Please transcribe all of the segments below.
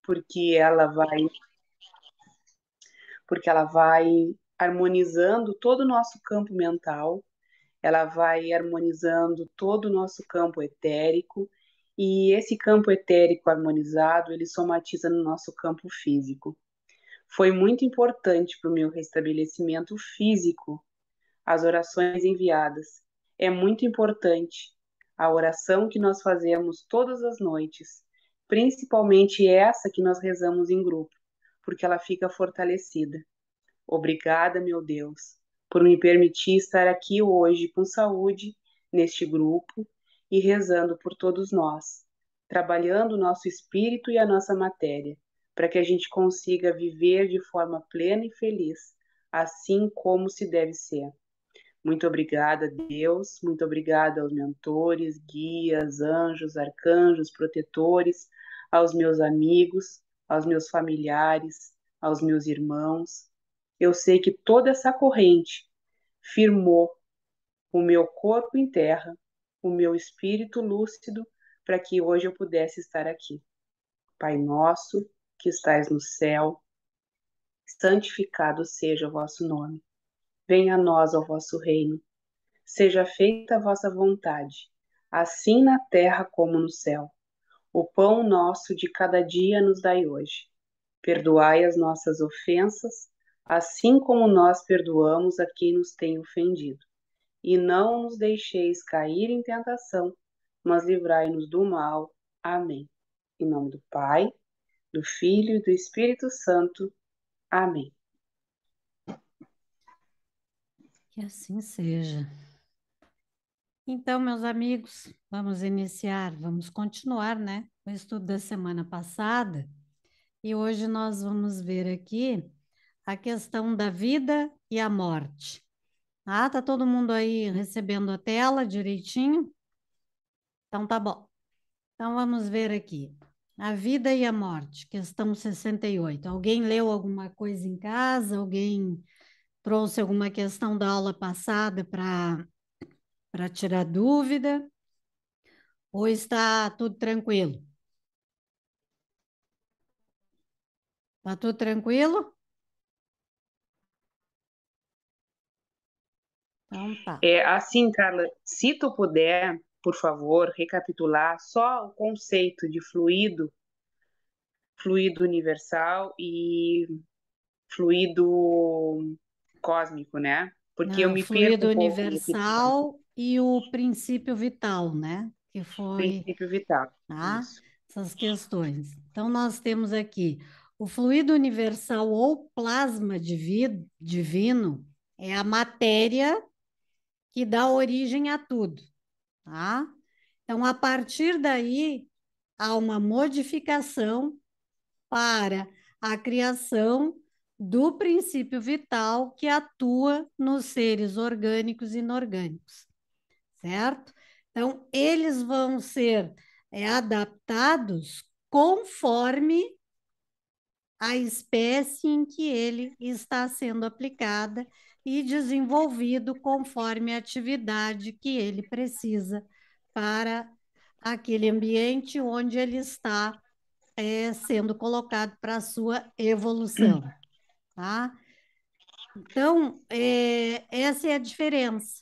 porque ela vai harmonizando todo o nosso campo mental, ela vai harmonizando todo o nosso campo etérico, e esse campo etérico harmonizado, ele somatiza no nosso campo físico. Foi muito importante para o meu restabelecimento físico as orações enviadas. É muito importante a oração que nós fazemos todas as noites, principalmente essa que nós rezamos em grupo, porque ela fica fortalecida. Obrigada, meu Deus, por me permitir estar aqui hoje com saúde neste grupo e rezando por todos nós, trabalhando o nosso espírito e a nossa matéria, para que a gente consiga viver de forma plena e feliz, assim como se deve ser. Muito obrigada, Deus, muito obrigada aos mentores, guias, anjos, arcanjos, protetores, aos meus amigos, aos meus familiares, aos meus irmãos. Eu sei que toda essa corrente firmou o meu corpo em terra, o meu espírito lúcido, para que hoje eu pudesse estar aqui. Pai nosso, que estais no céu, santificado seja o vosso nome. Venha a nós o vosso reino. Seja feita a vossa vontade, assim na terra como no céu. O pão nosso de cada dia nos dai hoje. Perdoai as nossas ofensas, assim como nós perdoamos a quem nos tem ofendido. E não nos deixeis cair em tentação, mas livrai-nos do mal. Amém. Em nome do Pai, do Filho e do Espírito Santo. Amém. Que assim seja. Então, meus amigos, vamos continuar, né, o estudo da semana passada. E hoje nós vamos ver aqui a questão da vida e a morte. Ah, tá todo mundo aí recebendo a tela direitinho? Então tá bom. Então vamos ver aqui. A vida e a morte, questão 68. Alguém leu alguma coisa em casa? Alguém trouxe alguma questão da aula passada para tirar dúvida? Ou está tudo tranquilo? Está tudo tranquilo? Então tá. É assim, Carla, se tu puder, por favor, recapitular só o conceito de fluido, fluido universal e fluido cósmico, né? Porque eu Não, me perco fluido um pouco nesse termo, universal e o princípio vital, né? Que foi, princípio vital. tá? Isso. Essas questões. Então, nós temos aqui o fluido universal ou plasma divino é a matéria que dá origem a tudo, tá? Então, a partir daí, há uma modificação para a criação do princípio vital que atua nos seres orgânicos e inorgânicos, certo? Então, eles vão ser adaptados conforme a espécie em que ele está sendo aplicada e desenvolvido conforme a atividade que ele precisa para aquele ambiente onde ele está sendo colocado para a sua evolução, tá? Então, essa é a diferença.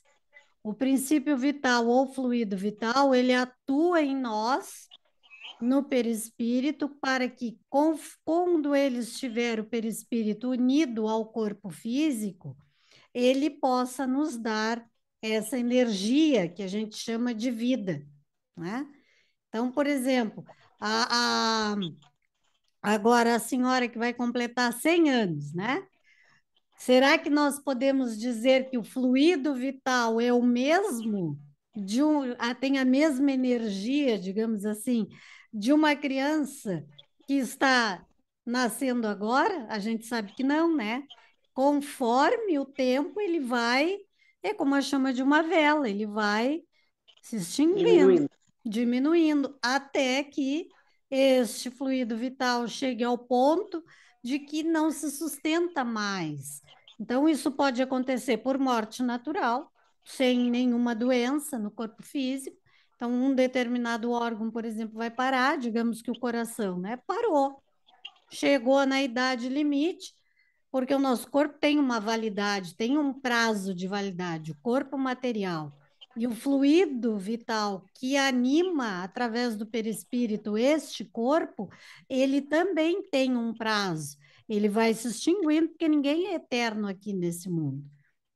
O princípio vital ou fluido vital, ele atua em nós, no perispírito, para que, quando ele estiver, o perispírito unido ao corpo físico, ele possa nos dar essa energia que a gente chama de vida, né? Então, por exemplo, agora a senhora que vai completar 100 anos, né? Será que nós podemos dizer que o fluido vital é o mesmo tem a mesma energia, digamos assim, de uma criança que está nascendo agora? A gente sabe que não, né? Conforme o tempo, ele vai, é como a chama de uma vela, ele vai se extinguindo, Diminuindo. diminuindo, até que este fluido vital chegue ao ponto de que não se sustenta mais. Então, isso pode acontecer por morte natural, sem nenhuma doença no corpo físico. Então, um determinado órgão, por exemplo, vai parar, digamos que o coração, né? Parou. chegou na idade limite, porque o nosso corpo tem uma validade, tem um prazo de validade, o corpo material. E o fluido vital que anima através do perispírito este corpo, ele também tem um prazo. Ele vai se extinguindo, porque ninguém é eterno aqui nesse mundo.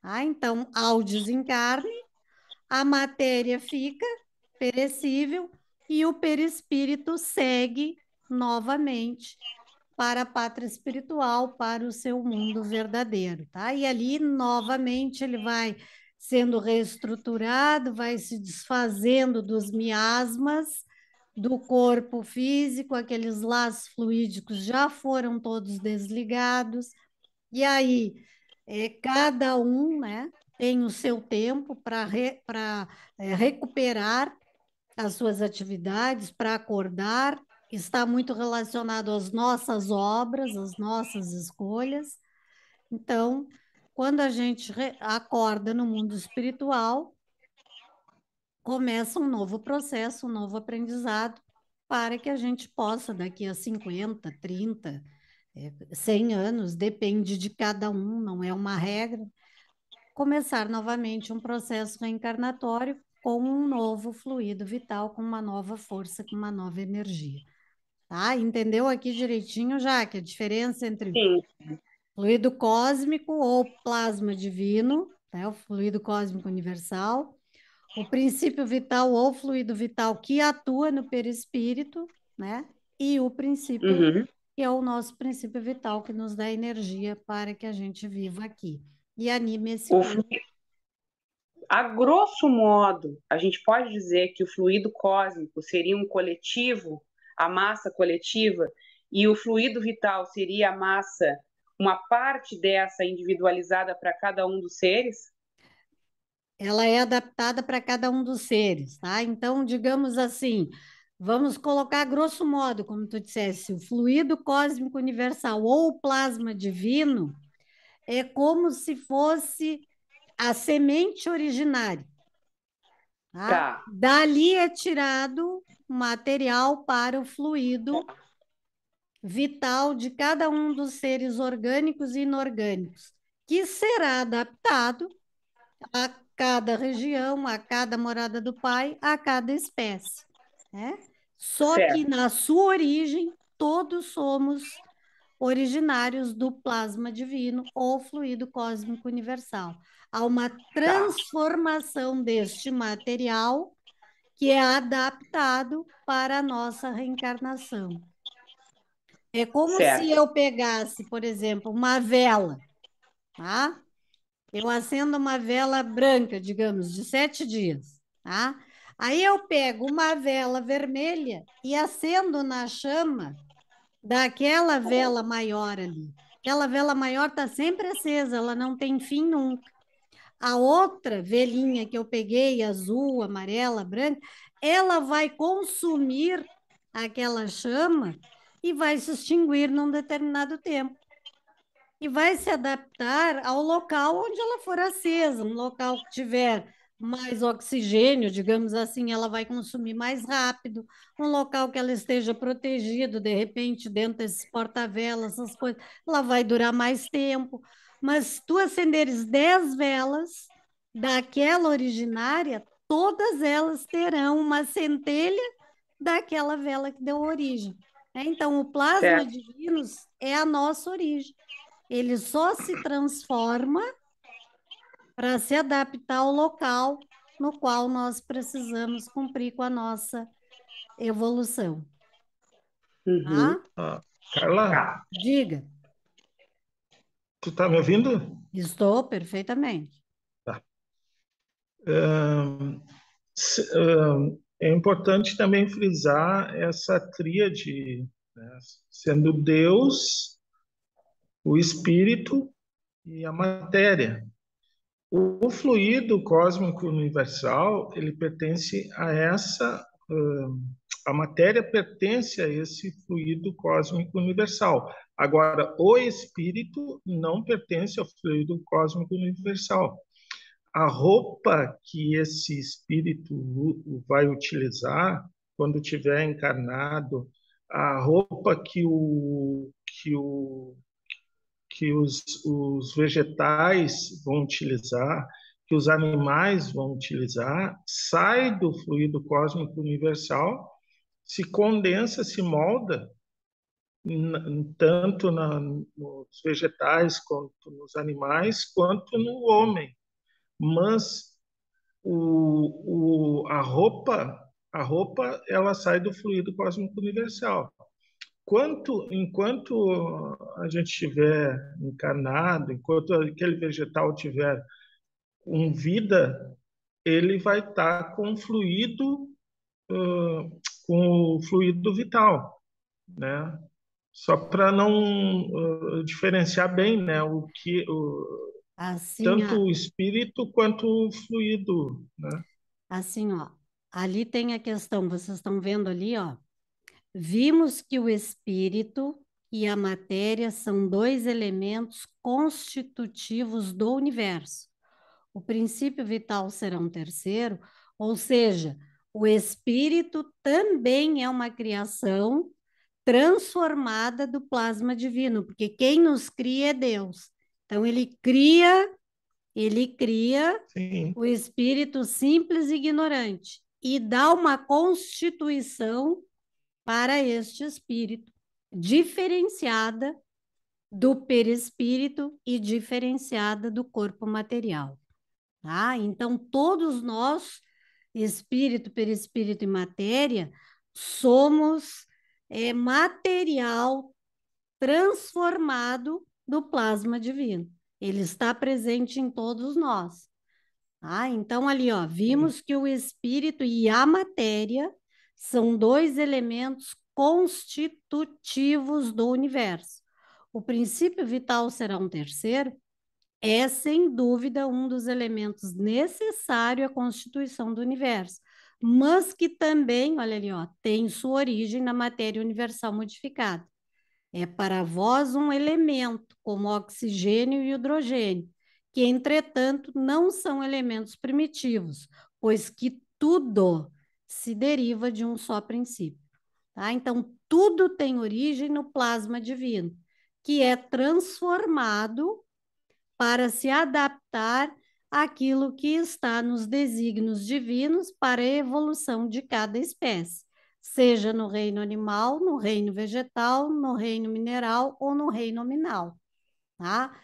Ah, então, ao desencarne, a matéria fica perecível e o perispírito segue novamente para a pátria espiritual, para o seu mundo verdadeiro, tá? E ali, novamente, ele vai sendo reestruturado, vai se desfazendo dos miasmas do corpo físico, aqueles laços fluídicos já foram todos desligados, e aí, cada um, né, tem o seu tempo para recuperar as suas atividades, para acordar, está muito relacionado às nossas obras, às nossas escolhas. Então, quando a gente acorda no mundo espiritual, começa um novo processo, um novo aprendizado, para que a gente possa, daqui a 50, 30, 100 anos, depende de cada um, não é uma regra, começar novamente um processo reencarnatório com um novo fluido vital, com uma nova força, com uma nova energia. Tá? Entendeu aqui direitinho, já que a diferença entre Sim. fluido cósmico ou plasma divino, né? O fluido cósmico universal, o princípio vital ou fluido vital que atua no perispírito, né? E o princípio Uhum. que é o nosso princípio vital que nos dá energia para que a gente viva aqui e anime esse O corpo. flu- A grosso modo, a gente pode dizer que o fluido cósmico seria um coletivo, a massa coletiva, e o fluido vital seria a massa, uma parte dessa individualizada para cada um dos seres? Ela é adaptada para cada um dos seres, tá? Então, digamos assim, vamos colocar grosso modo, como tu dissesse, o fluido cósmico universal ou o plasma divino é como se fosse a semente originária, tá? Tá, Dali é tirado material para o fluido vital de cada um dos seres orgânicos e inorgânicos, que será adaptado a cada região, a cada morada do Pai, a cada espécie, né? Só que certo, na sua origem, todos somos originários do plasma divino ou fluido cósmico universal. Há uma tá, transformação deste material que é adaptado para a nossa reencarnação. É como se certo, eu pegasse, por exemplo, uma vela, tá? Eu acendo uma vela branca, digamos, de 7 dias, tá? Aí eu pego uma vela vermelha e acendo na chama daquela vela maior ali. Aquela vela maior está sempre acesa, ela não tem fim nunca. A outra velhinha que eu peguei, azul, amarela, branca, ela vai consumir aquela chama e vai se extinguir num determinado tempo e vai se adaptar ao local onde ela for acesa, um local que tiver mais oxigênio, digamos assim, ela vai consumir mais rápido, um local que ela esteja protegido, de repente, dentro desses porta-velas, essas coisas, ela vai durar mais tempo. Mas se tu acenderes 10 velas daquela originária, todas elas terão uma centelha daquela vela que deu origem. Então, o plasma certo. divino é a nossa origem. Ele só se transforma para se adaptar ao local no qual nós precisamos cumprir com a nossa evolução, Uhum. tá? Ah, Carla, Diga, tu tá me ouvindo? estou perfeitamente. Tá. É importante também frisar essa tríade, né? Sendo Deus, o Espírito e a matéria. O fluido cósmico universal, ele pertence a essa, a matéria pertence a esse fluido cósmico universal. Agora, o espírito não pertence ao fluido cósmico universal. A roupa que esse espírito vai utilizar quando tiver encarnado a roupa que os vegetais vão utilizar, que os animais vão utilizar, sai do fluido cósmico universal, se condensa, se molda, tanto nos vegetais, quanto nos animais, quanto no homem. Mas a roupa ela sai do fluido cósmico universal. Enquanto a gente estiver encarnado, enquanto aquele vegetal tiver vida, ele vai estar com o fluido vital, né? Só para não diferenciar bem, né? Assim, Tanto o espírito quanto o fluido, né? assim, ó, ali tem a questão, vocês estão vendo ali, ó. Vimos que o espírito e a matéria são dois elementos constitutivos do universo. O princípio vital será um terceiro, ou seja, o espírito também é uma criação transformada do plasma divino, porque quem nos cria é Deus. Então ele cria Sim, o espírito simples e ignorante e dá uma constituição para este espírito, diferenciada do perispírito e diferenciada do corpo material. Tá? Então, todos nós, espírito, perispírito e matéria, somos material transformado do plasma divino. Ele está presente em todos nós. Ah, então ali, ó, sim, vimos que o espírito e a matéria são dois elementos constitutivos do universo. O princípio vital será um terceiro, é sem dúvida um dos elementos necessários à constituição do universo, mas que também, olha ali, ó, tem sua origem na matéria universal modificada. É para vós um elemento, como oxigênio e hidrogênio, que, entretanto, não são elementos primitivos, pois que tudo se deriva de um só princípio. Tá? Então, tudo tem origem no plasma divino, que é transformado para se adaptar àquilo que está nos desígnios divinos para a evolução de cada espécie, seja no reino animal, no reino vegetal, no reino mineral ou no reino nominal, tá?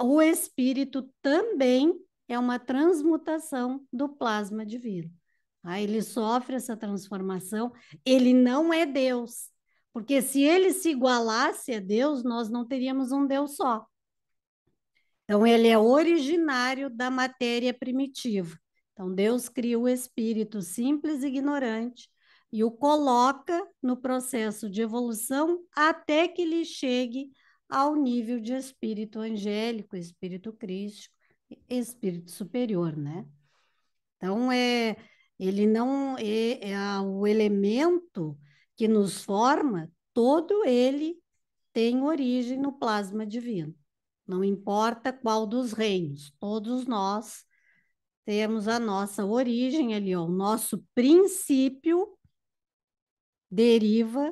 O espírito também é uma transmutação do plasma divino. Tá? Ele sofre essa transformação, ele não é Deus, porque se ele se igualasse a Deus, nós não teríamos um Deus só. Então, ele é originário da matéria primitiva. Então, Deus cria o espírito simples e ignorante e o coloca no processo de evolução até que ele chegue ao nível de espírito angélico, espírito crístico, espírito superior, né? Então, ele não é o elemento que nos forma, todo ele tem origem no plasma divino. Não importa qual dos reinos, todos nós temos a nossa origem ali, ó, o nosso princípio deriva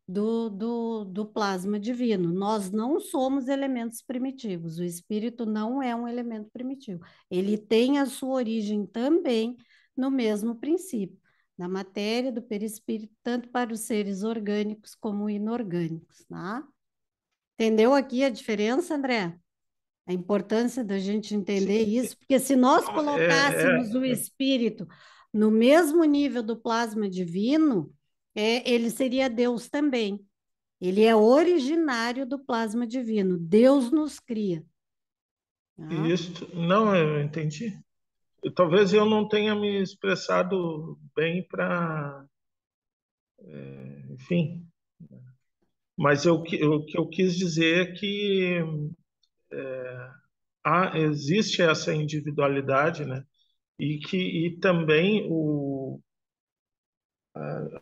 do plasma divino. Nós não somos elementos primitivos, o espírito não é um elemento primitivo. Ele tem a sua origem também no mesmo princípio, da matéria, do perispírito, tanto para os seres orgânicos como inorgânicos, tá? Entendeu aqui a diferença, André? A importância da gente sim. entender isso, porque se nós Não, colocássemos o espírito no mesmo nível do plasma divino, ele seria Deus também. Ele é originário do plasma divino. Deus nos cria. Tá? Isso, não, eu entendi. Talvez eu não tenha me expressado bem enfim, mas o que eu quis dizer é que existe essa individualidade, né? E também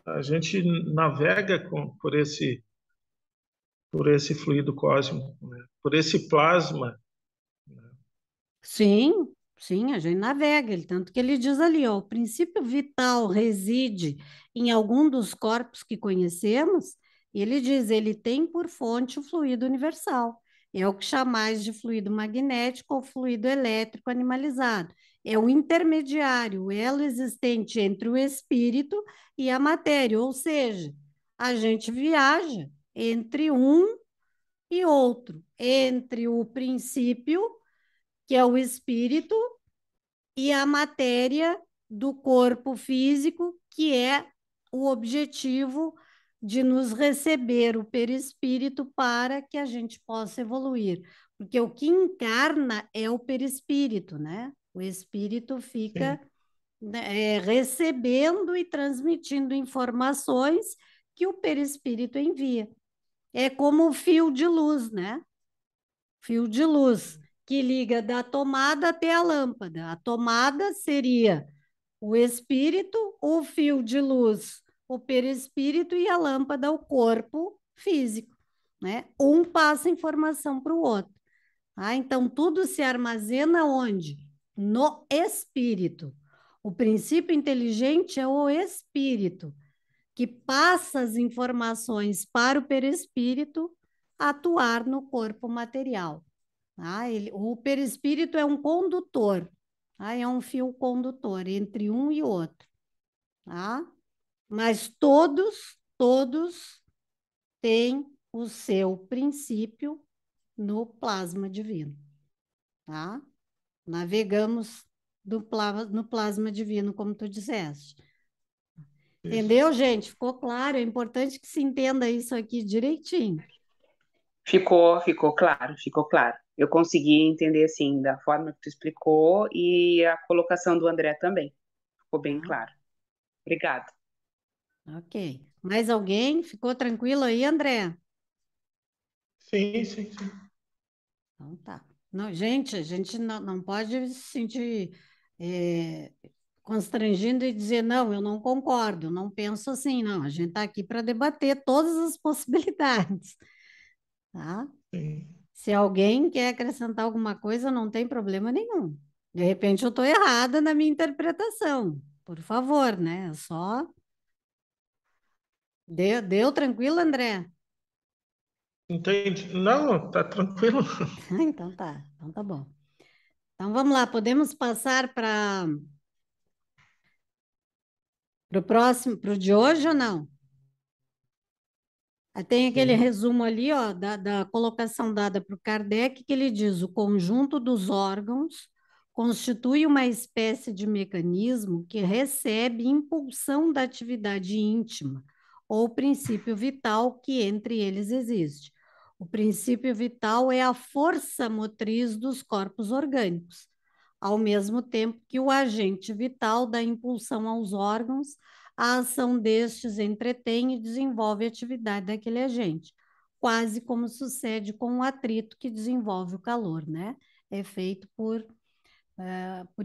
a gente navega por esse fluido cósmico, né? Por esse plasma. Sim, Sim, a gente navega, tanto que ele diz ali, ó, o princípio vital reside em algum dos corpos que conhecemos, e ele diz, ele tem por fonte o fluido universal. É o que chamais de fluido magnético ou fluido elétrico animalizado. É o intermediário, o elo existente entre o espírito e a matéria, ou seja, a gente viaja entre um e outro, entre o princípio, que é o espírito, e a matéria do corpo físico, que é o objetivo de nos receber o perispírito para que a gente possa evoluir. Porque o que encarna é o perispírito, né? O espírito fica, Sim, né, recebendo e transmitindo informações que o perispírito envia. É como o fio de luz, né? Fio de luz que liga da tomada até a lâmpada. A tomada seria o espírito, o fio de luz, o perispírito e a lâmpada, o corpo físico, né? Um passa informação para o outro. Ah, então tudo se armazena onde? No espírito. O princípio inteligente é o espírito que passa as informações para o perispírito atuar no corpo material. Ah, o perispírito é um condutor, tá? É um fio condutor entre um e outro, tá? Mas todos têm o seu princípio no plasma divino, tá? Navegamos no plasma divino, como tu disseste. isso. Entendeu, gente? Ficou claro? É importante que se entenda isso aqui direitinho. Ficou claro, ficou claro. Eu consegui entender assim da forma que tu explicou e a colocação do André também. Ficou bem Tá? claro. Obrigada. Ok. Mais alguém? Ficou tranquilo aí, André? Sim, sim, sim. Então tá. Não, gente, a gente não pode se sentir é, constrangido e dizer, não, eu não concordo, eu não penso assim, não. A gente está aqui para debater todas as possibilidades, tá? Sim. Se alguém quer acrescentar alguma coisa, não tem problema nenhum. De repente eu estou errada na minha interpretação. Por favor, né? Só deu tranquilo, André? Entendi. Não, tá tranquilo. Então tá, então tá bom. Então vamos lá, podemos passar para o próximo, para o de hoje ou não? Tem aquele Sim. resumo ali, ó, da colocação dada por Kardec, que ele diz: o conjunto dos órgãos constitui uma espécie de mecanismo que recebe impulsão da atividade íntima, ou princípio vital que entre eles existe. O princípio vital é a força motriz dos corpos orgânicos, ao mesmo tempo que o agente vital dá impulsão aos órgãos, a ação destes entretém e desenvolve a atividade daquele agente, quase como sucede com o atrito que desenvolve o calor, né? É feito por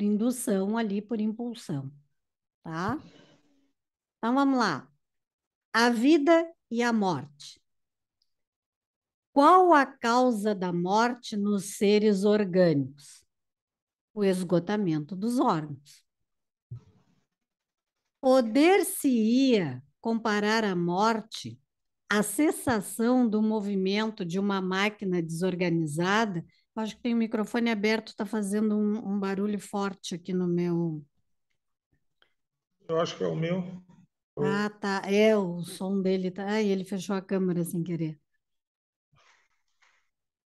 indução ali, por impulsão, tá? Então vamos lá. A vida e a morte. Qual a causa da morte nos seres orgânicos? O esgotamento dos órgãos. Poder-se-ia comparar a morte à cessação do movimento de uma máquina desorganizada. Eu acho que tem o microfone aberto, está fazendo um barulho forte aqui no meu. Eu acho que é o meu. Ah, tá. É, o som dele tá. Ai, ele fechou a câmera sem querer.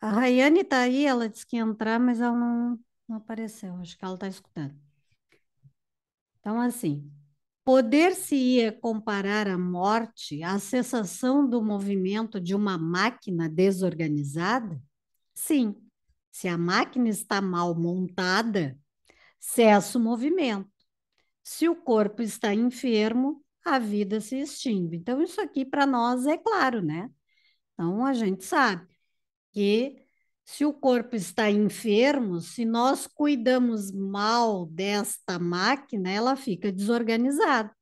A Rayane está aí, ela disse que ia entrar, mas ela não apareceu. Acho que ela está escutando. Então, assim, poder-se-ia comparar a morte à cessação do movimento de uma máquina desorganizada? Sim. Se a máquina está mal montada, cessa o movimento. Se o corpo está enfermo, a vida se extingue. Então, isso aqui para nós é claro, né? Então, a gente sabe que se o corpo está enfermo, se nós cuidamos mal desta máquina, ela fica desorganizada.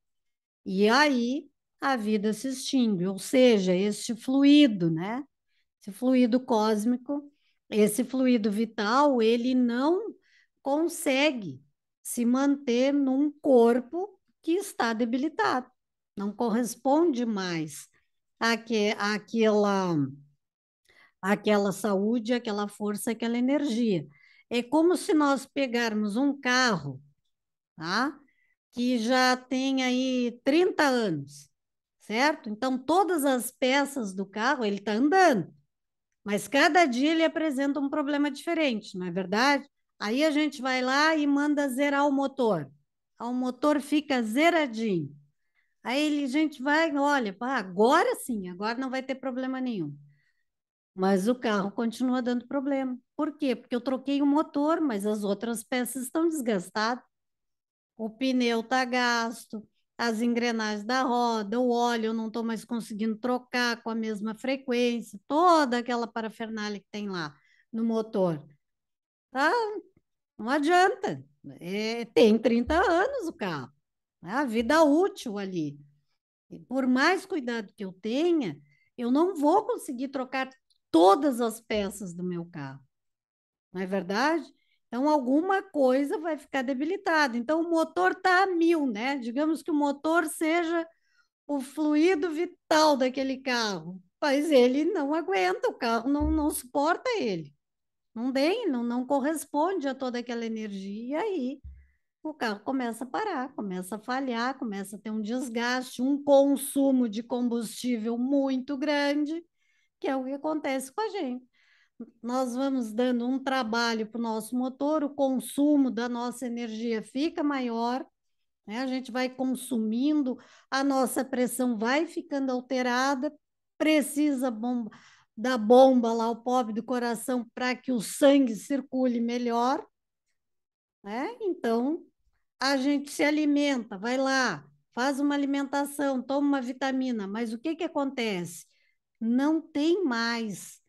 E aí a vida se extingue, ou seja, este fluido, né? Esse fluido cósmico, esse fluido vital, ele não consegue se manter num corpo que está debilitado. Não corresponde mais àquela saúde, àquela força, àquela energia. É como se nós pegarmos um carro, tá? Que já tem aí 30 anos, certo? Então, todas as peças do carro, ele está andando, mas cada dia ele apresenta um problema diferente, não é verdade? Aí a gente vai lá e manda zerar o motor. O motor fica zeradinho. Aí a gente vai, olha, pá, agora sim, agora não vai ter problema nenhum. Mas o carro continua dando problema. Por quê? Porque eu troquei o motor, mas as outras peças estão desgastadas. O pneu está gasto, as engrenagens da roda, o óleo eu não estou mais conseguindo trocar com a mesma frequência, toda aquela parafernália que tem lá no motor. Tá? Não adianta. Tem 30 anos o carro, né? A vida útil ali. E por mais cuidado que eu tenha, eu não vou conseguir trocar todas as peças do meu carro, não é verdade? Então, alguma coisa vai ficar debilitada. Então, o motor está a mil, né? Digamos que o motor seja o fluido vital daquele carro, mas ele não aguenta, o carro não suporta ele. Não tem, não corresponde a toda aquela energia. E aí, o carro começa a parar, começa a falhar, começa a ter um desgaste, um consumo de combustível muito grande, que é o que acontece com a gente. Nós vamos dando um trabalho para o nosso motor, o consumo da nossa energia fica maior, né? A gente vai consumindo, a nossa pressão vai ficando alterada, precisa da bomba lá, o pobre do coração, para que o sangue circule melhor, né? Então, a gente se alimenta, vai lá, faz uma alimentação, toma uma vitamina, mas o que que acontece? Não tem mais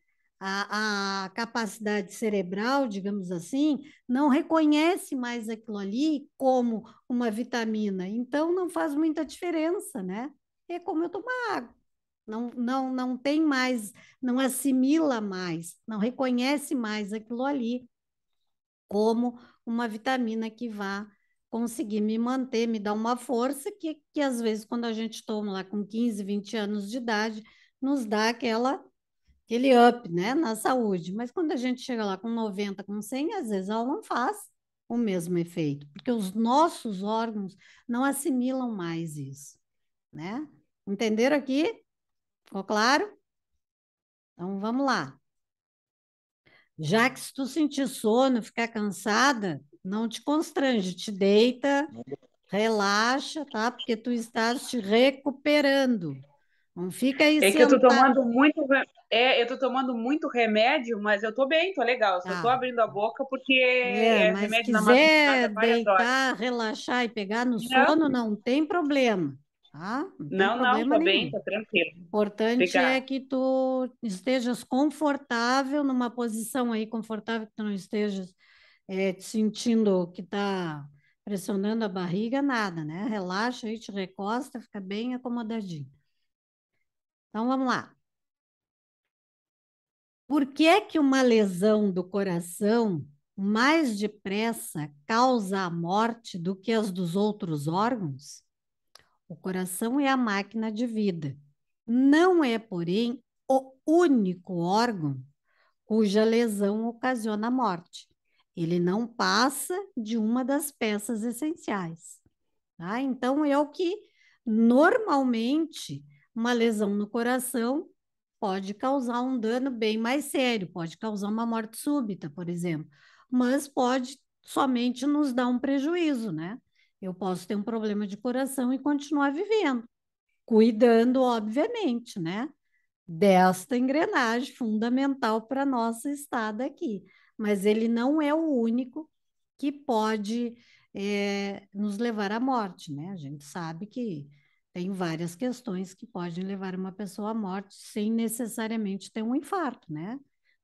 a capacidade cerebral, digamos assim, não reconhece mais aquilo ali como uma vitamina, então não faz muita diferença, né? É como eu tomar água. Não tem mais, não assimila mais, não reconhece mais aquilo ali como uma vitamina que vá conseguir me manter, me dar uma força que às vezes, quando a gente toma lá com 15, 20 anos de idade, nos dá aquele up, né, na saúde. Mas quando a gente chega lá com 90, com 100, às vezes ela não faz o mesmo efeito, porque os nossos órgãos não assimilam mais isso, né? Entenderam aqui? Ficou claro? Então vamos lá. Já que se tu sentir sono, ficar cansada, não te constrange, te deita, relaxa, tá? Porque tu estás te recuperando. Não fica aí É que eu tô sentado. tomando eu tô tomando muito remédio, mas eu tô bem, tô legal. Eu só tô Tá. abrindo a boca porque é Mas remédio na madrugada, quiser várias horas. deitar, relaxar e pegar no Não, sono, não tem problema, tá? Não tem não, problema tô bem, nenhum. tô tranquilo. O importante é Obrigada. que tu estejas confortável, numa posição aí confortável, que tu não estejas te sentindo que está pressionando a barriga, nada, né? Relaxa aí, te recosta, fica bem acomodadinho. Então vamos lá. Por que é que uma lesão do coração mais depressa causa a morte do que as dos outros órgãos? O coração é a máquina de vida. Não é, porém, o único órgão cuja lesão ocasiona a morte. Ele não passa de uma das peças essenciais. Tá? Então, é o que normalmente uma lesão no coração pode causar um dano bem mais sério, pode causar uma morte súbita, por exemplo, mas pode somente nos dar um prejuízo, né? Eu posso ter um problema de coração e continuar vivendo, cuidando, obviamente, né? Desta engrenagem fundamental para a nossa estada aqui. Mas ele não é o único que pode nos levar à morte, né? A gente sabe que tem várias questões que podem levar uma pessoa à morte sem necessariamente ter um infarto, né?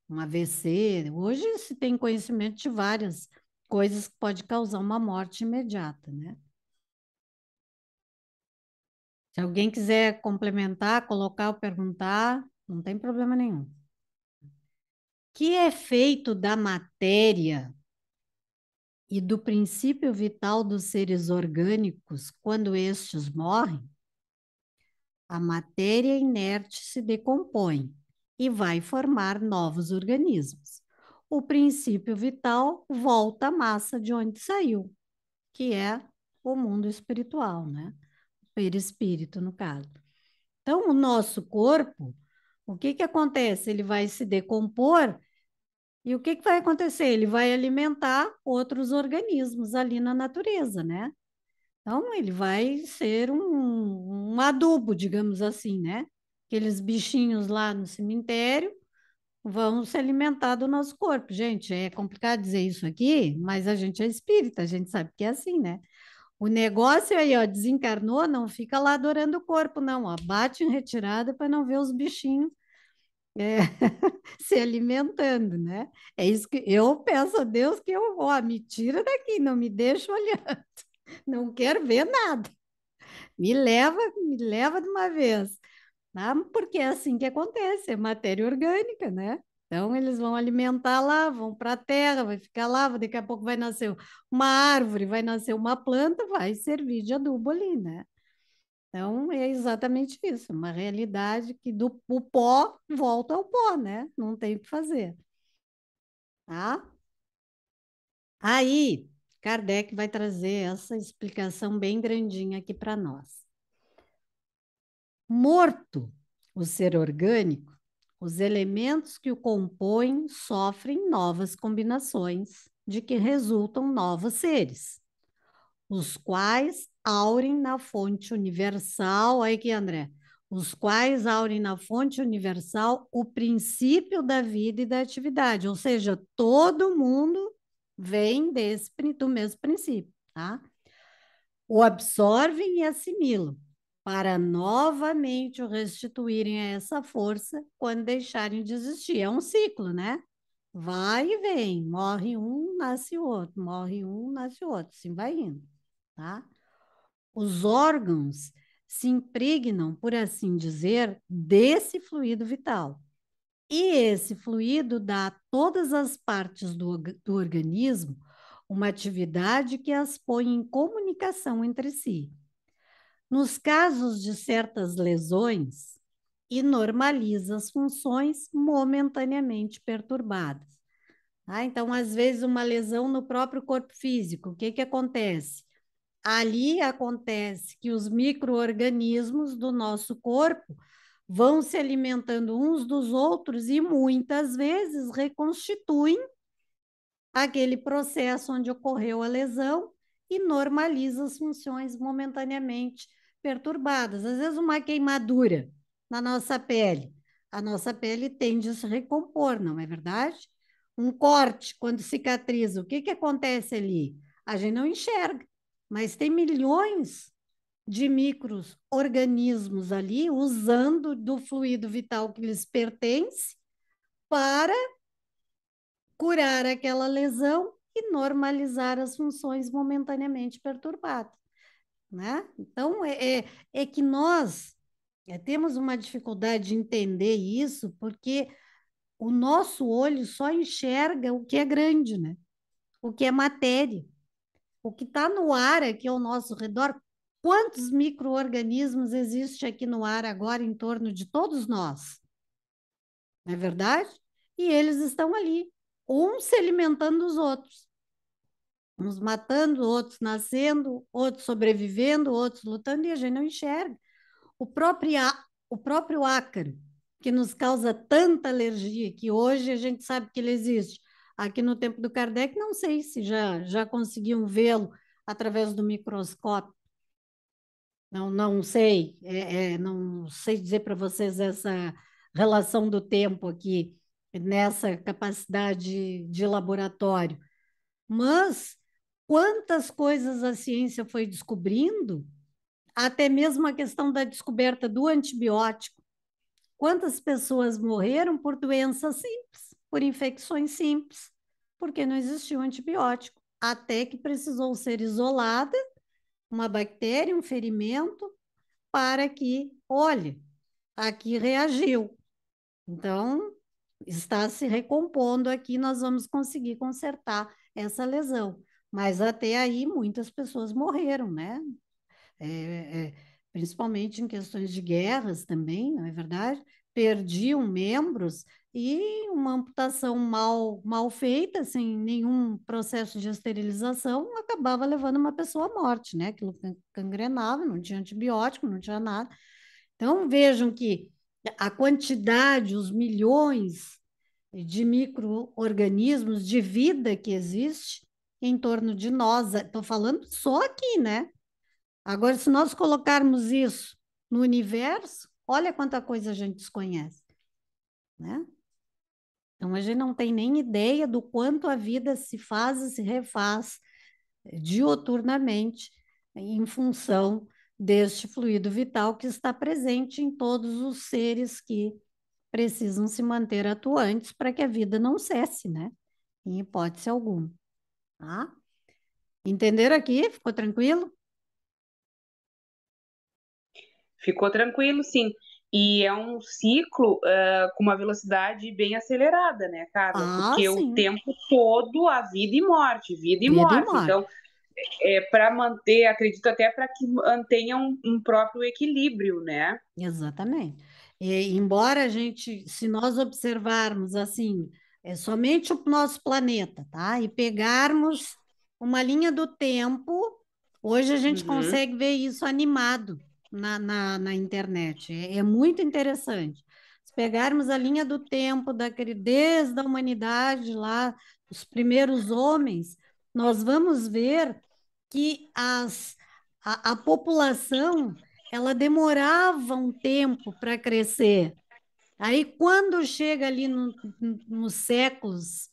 Um AVC. Hoje se tem conhecimento de várias coisas que pode causar uma morte imediata, né? Se alguém quiser complementar, colocar ou perguntar, não tem problema nenhum. Que efeito da matéria e do princípio vital dos seres orgânicos quando estes morrem, a matéria inerte se decompõe e vai formar novos organismos. O princípio vital volta à massa de onde saiu, que é o mundo espiritual, né? O perispírito, no caso. Então, o nosso corpo, o que que acontece? Ele vai se decompor e o que que vai acontecer? Ele vai alimentar outros organismos ali na natureza, né? Então, ele vai ser um adubo, digamos assim, né? Aqueles bichinhos lá no cemitério vão se alimentar do nosso corpo. Gente, é complicado dizer isso aqui, mas a gente é espírita, a gente sabe que é assim, né? O negócio aí, ó, desencarnou, não fica lá adorando o corpo, não, ó, bate em retirada para não ver os bichinhos é, se alimentando, né? É isso que eu peço a Deus que eu, ó, me tira daqui, não me deixa olhando, não quero ver nada. Me leva de uma vez, tá? Porque é assim que acontece, é matéria orgânica, né? Então, eles vão alimentar lá, vão para a terra, vai ficar lá, daqui a pouco vai nascer uma árvore, vai nascer uma planta, vai servir de adubo ali, né? Então, é exatamente isso, uma realidade que do o pó volta ao pó, né? Não tem o que fazer, tá? Aí, Kardec vai trazer essa explicação bem grandinha aqui para nós. Morto o ser orgânico, os elementos que o compõem sofrem novas combinações, de que resultam novos seres, os quais aurem na fonte universal, aí que André, os quais aurem na fonte universal o princípio da vida e da atividade, ou seja, todo mundo vem do mesmo princípio, tá? O absorvem e assimilam, para novamente o restituírem a essa força quando deixarem de existir. É um ciclo, né? Vai e vem, morre um, nasce outro, morre um, nasce outro, assim vai indo, tá? Os órgãos se impregnam, por assim dizer, desse fluido vital. E esse fluido dá a todas as partes do organismo uma atividade que as põe em comunicação entre si. Nos casos de certas lesões, e normaliza as funções momentaneamente perturbadas. Tá? Então, às vezes, uma lesão no próprio corpo físico, o que que acontece? Ali acontece que os micro-organismos do nosso corpo vão se alimentando uns dos outros e muitas vezes reconstituem aquele processo onde ocorreu a lesão e normaliza as funções momentaneamente perturbadas. Às vezes, uma queimadura na nossa pele, a nossa pele tende a se recompor, não é verdade? Um corte, quando cicatriza, o que que acontece ali? A gente não enxerga, mas tem milhões de micro-organismos ali usando do fluido vital que lhes pertence para curar aquela lesão e normalizar as funções momentaneamente perturbadas, né? Então, é que nós temos uma dificuldade de entender isso, porque o nosso olho só enxerga o que é grande, né? O que é matéria. O que está no ar aqui ao nosso redor, quantos micro-organismos existem aqui no ar agora em torno de todos nós? Não é verdade? E eles estão ali, uns se alimentando dos outros. Uns matando, outros nascendo, outros sobrevivendo, outros lutando, e a gente não enxerga. O próprio ácaro, que nos causa tanta alergia, que hoje a gente sabe que ele existe. Aqui no tempo do Kardec, não sei se já conseguiam vê-lo através do microscópio. Não sei, não sei dizer para vocês essa relação do tempo aqui, nessa capacidade de laboratório. Mas quantas coisas a ciência foi descobrindo, até mesmo a questão da descoberta do antibiótico. Quantas pessoas morreram por doenças simples, por infecções simples, porque não existia o antibiótico, até que precisou ser isolada uma bactéria, um ferimento, para que, olhe, aqui reagiu. Então, está se recompondo aqui, nós vamos conseguir consertar essa lesão. Mas até aí muitas pessoas morreram, né? Principalmente em questões de guerras também, não é verdade? Perdiam membros e uma amputação mal feita, sem nenhum processo de esterilização, acabava levando uma pessoa à morte, né? Aquilo gangrenava, não tinha antibiótico, não tinha nada. Então, vejam que a quantidade, os milhões de micro-organismos de vida que existe em torno de nós, estou falando só aqui, né? Agora, se nós colocarmos isso no universo, olha quanta coisa a gente desconhece, né? Então, a gente não tem nem ideia do quanto a vida se faz e se refaz dioturnamente em função deste fluido vital que está presente em todos os seres que precisam se manter atuantes para que a vida não cesse, né? Em hipótese alguma, tá? Entenderam aqui? Ficou tranquilo? Ficou tranquilo, sim. E é um ciclo com uma velocidade bem acelerada, né, Carla? Ah, Porque o sim. tempo todo a vida e morte, vida e Vida e morte. morte. Então, para manter, acredito até para que mantenha um próprio equilíbrio, né? Exatamente. E, embora a gente, se nós observarmos assim, é somente o nosso planeta, tá? E pegarmos uma linha do tempo, hoje a gente Uhum. consegue ver isso animado na internet. É muito interessante. Se pegarmos a linha do tempo desde a humanidade lá, os primeiros homens, nós vamos ver que a população ela demorava um tempo para crescer. Aí, quando chega ali nos séculos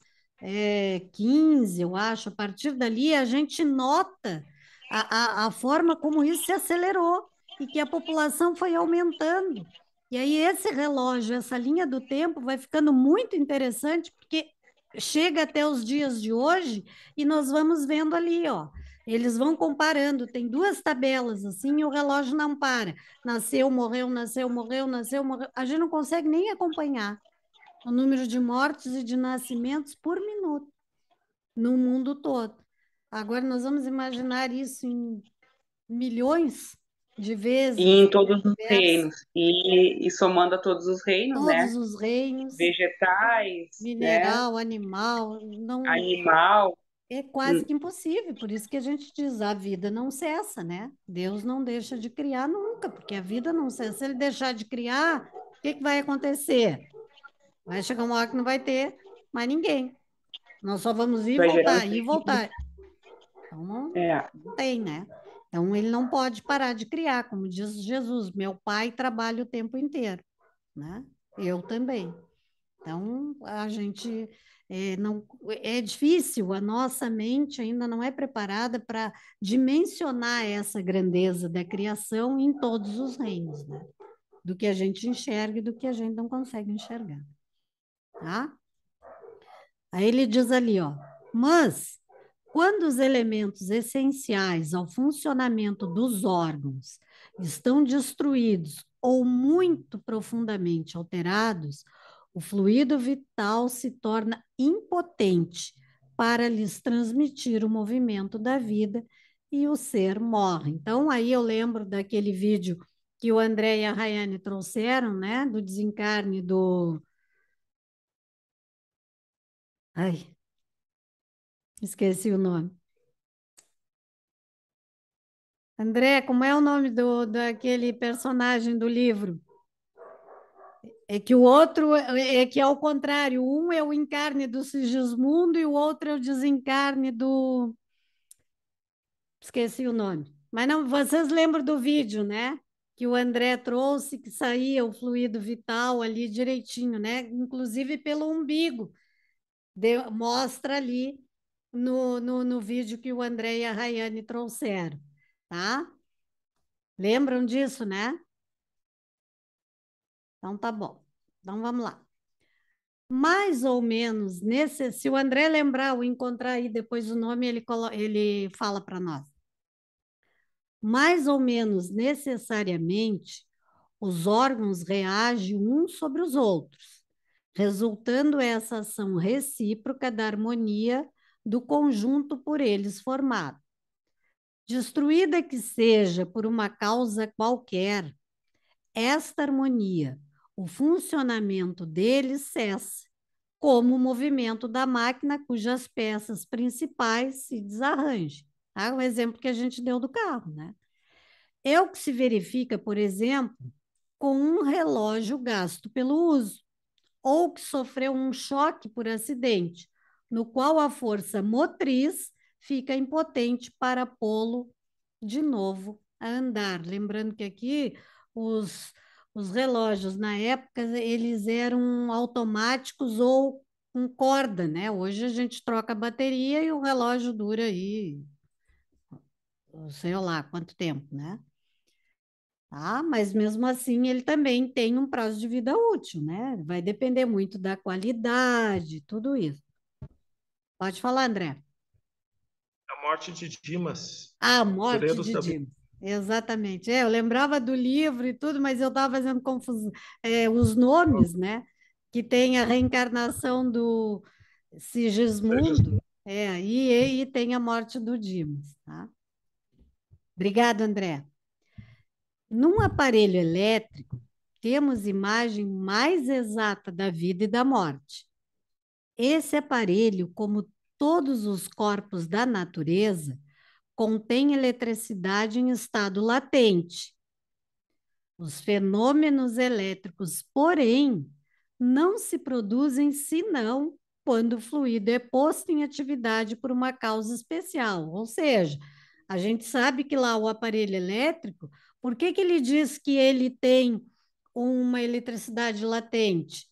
15, eu acho, a partir dali, a gente nota a forma como isso se acelerou e que a população foi aumentando. E aí, esse relógio, essa linha do tempo vai ficando muito interessante, porque chega até os dias de hoje e nós vamos vendo ali, ó. Eles vão comparando, tem duas tabelas assim e o relógio não para. Nasceu, morreu, nasceu, morreu, nasceu, morreu. A gente não consegue nem acompanhar o número de mortes e de nascimentos por minuto no mundo todo. Agora nós vamos imaginar isso em milhões de E vezes, em todos os diversos, reinos. E somando a todos os reinos, né? todos os reinos, Vegetais, né? mineral, animal, não Animal. é quase Hum, que impossível. Por isso que a gente diz, a vida não cessa, né? Deus não deixa de criar nunca, porque a vida não cessa. Se ele deixar de criar, o que que vai acontecer? Vai chegar uma hora que não vai ter mais ninguém. Nós só vamos ir e vai gerar voltar, um ir e ciclo. voltar. Então, É. não tem, né? Então, ele não pode parar de criar, como diz Jesus, meu pai trabalha o tempo inteiro, né? Eu também. Então, a gente não é difícil, a nossa mente ainda não é preparada para dimensionar essa grandeza da criação em todos os reinos, né? Do que a gente enxerga e do que a gente não consegue enxergar, tá? Aí ele diz ali, ó, mas quando os elementos essenciais ao funcionamento dos órgãos estão destruídos ou muito profundamente alterados, o fluido vital se torna impotente para lhes transmitir o movimento da vida e o ser morre. Então, aí eu lembro daquele vídeo que o André e a Rayane trouxeram, né, do desencarne do... Ai, esqueci o nome. André, como é o nome daquele personagem do livro? É que o outro é que é ao contrário, um é o encarne do Sigismundo e o outro é o desencarne do. Esqueci o nome. Mas não, vocês lembram do vídeo, né? Que o André trouxe, que saía o fluido vital ali direitinho, né? Inclusive pelo umbigo. Mostra ali no vídeo que o André e a Rayane trouxeram, tá? Lembram disso, né? Então tá bom. Então vamos lá. Mais ou menos nesse, se o André lembrar ou encontrar aí depois o nome, ele fala para nós. Mais ou menos necessariamente, os órgãos reagem uns sobre os outros, resultando essa ação recíproca da harmonia do conjunto por eles formado. Destruída que seja por uma causa qualquer, esta harmonia, o funcionamento dele cessa, como o movimento da máquina cujas peças principais se desarranjem. Tá? O exemplo que a gente deu do carro, né? É o que se verifica, por exemplo, com um relógio gasto pelo uso, ou que sofreu um choque por acidente, no qual a força motriz fica impotente para pô-lo de novo a andar. Lembrando que aqui os, os relógios, na época, eles eram automáticos ou com corda, né? Hoje a gente troca a bateria e o relógio dura aí, sei lá quanto tempo, né? Tá? Mas mesmo assim ele também tem um prazo de vida útil, né? Vai depender muito da qualidade, tudo isso. Pode falar, André. A morte de Dimas, A morte Segredos de da Vida. Dimas. Exatamente. Eu lembrava do livro e tudo, mas eu estava fazendo confusão. Os nomes, né? Que tem a reencarnação do Sigismundo, e tem a morte do Dimas, tá? Obrigado, André. Num aparelho elétrico, temos imagem mais exata da vida e da morte. Esse aparelho, como todos os corpos da natureza, contém eletricidade em estado latente. Os fenômenos elétricos, porém, não se produzem senão quando o fluido é posto em atividade por uma causa especial. Ou seja, a gente sabe que lá o aparelho elétrico, por que que ele diz que ele tem uma eletricidade latente?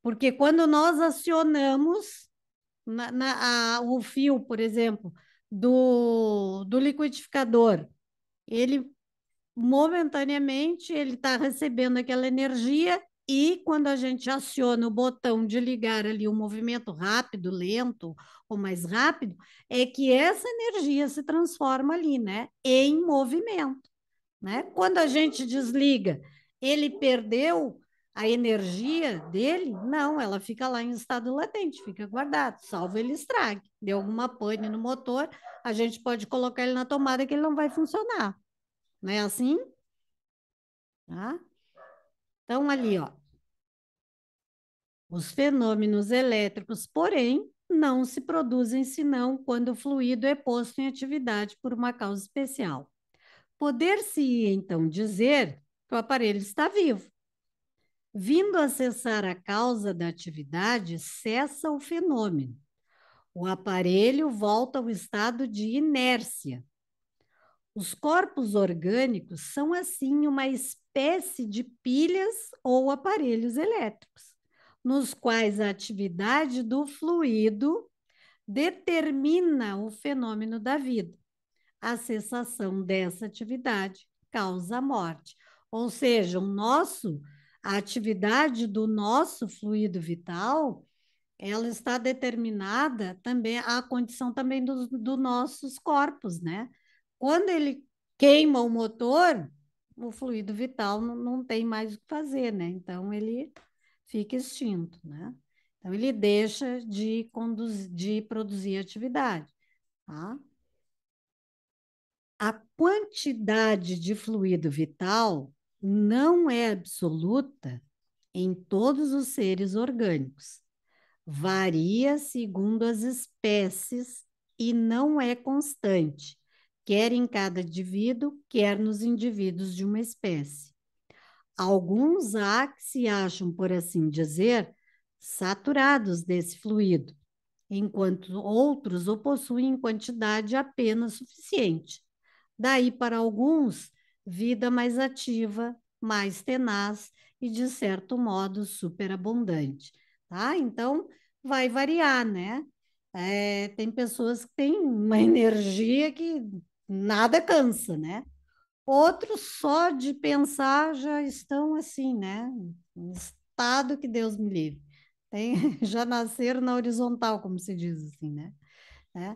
Porque quando nós acionamos o fio, por exemplo, do liquidificador, ele momentaneamente ele está recebendo aquela energia e quando a gente aciona o botão de ligar ali o movimento rápido, lento ou mais rápido, é que essa energia se transforma ali, né, em movimento, né? Quando a gente desliga, ele perdeu a energia dele? Não, ela fica lá em estado latente, fica guardado, salvo ele estrague. Deu alguma pane no motor, a gente pode colocar ele na tomada que ele não vai funcionar. Não é assim? Tá? Então, ali, ó, os fenômenos elétricos, porém, não se produzem senão quando o fluido é posto em atividade por uma causa especial. Poder-se, então, dizer que o aparelho está vivo. Vindo a cessar a causa da atividade, cessa o fenômeno. O aparelho volta ao estado de inércia. Os corpos orgânicos são, assim, uma espécie de pilhas ou aparelhos elétricos, nos quais a atividade do fluido determina o fenômeno da vida. A cessação dessa atividade causa a morte. Ou seja, a atividade do nosso fluido vital, ela está determinada também, a condição também dos nossos corpos, né? Quando ele queima o motor, o fluido vital não tem mais o que fazer, né? Então ele fica extinto, né? Então ele deixa de produzir atividade, tá? A quantidade de fluido vital não é absoluta em todos os seres orgânicos. Varia segundo as espécies e não é constante, quer em cada indivíduo, quer nos indivíduos de uma espécie. Alguns há que se acham, por assim dizer, saturados desse fluido, enquanto outros o possuem em quantidade apenas suficiente. Daí, para alguns, vida mais ativa, mais tenaz e, de certo modo, superabundante. Tá? Então, vai variar, né? Tem pessoas que têm uma energia que nada cansa, né? Outros, só de pensar, já estão assim, né? Um estado que Deus me livre. Já nasceram na horizontal, como se diz assim, né?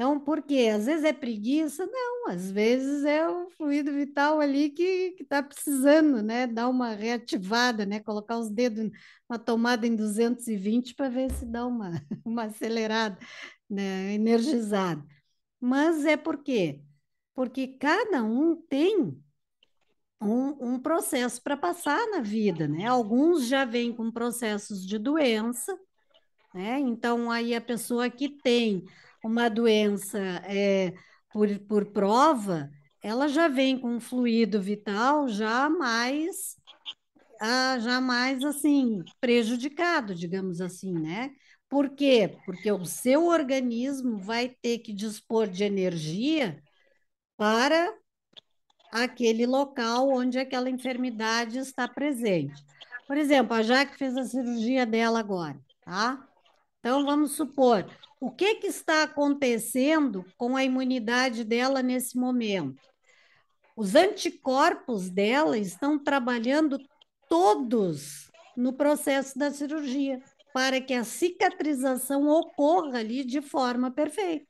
Então, por quê? Às vezes é preguiça? Não, às vezes é o fluido vital ali que está precisando, né? Dar uma reativada, né? Colocar os dedos na tomada em 220 para ver se dá uma, uma acelerada, né? Energizada. Mas é por quê? Porque cada um tem um processo para passar na vida, né? Alguns já vêm com processos de doença, né? Então, aí a pessoa que tem uma doença por prova, ela já vem com um fluido vital já mais assim, prejudicado, digamos assim, né? Por quê? Porque o seu organismo vai ter que dispor de energia para aquele local onde aquela enfermidade está presente. Por exemplo, a Jaque fez a cirurgia dela agora, tá? Então, vamos supor, o que que está acontecendo com a imunidade dela nesse momento? Os anticorpos dela estão trabalhando todos no processo da cirurgia, para que a cicatrização ocorra ali de forma perfeita.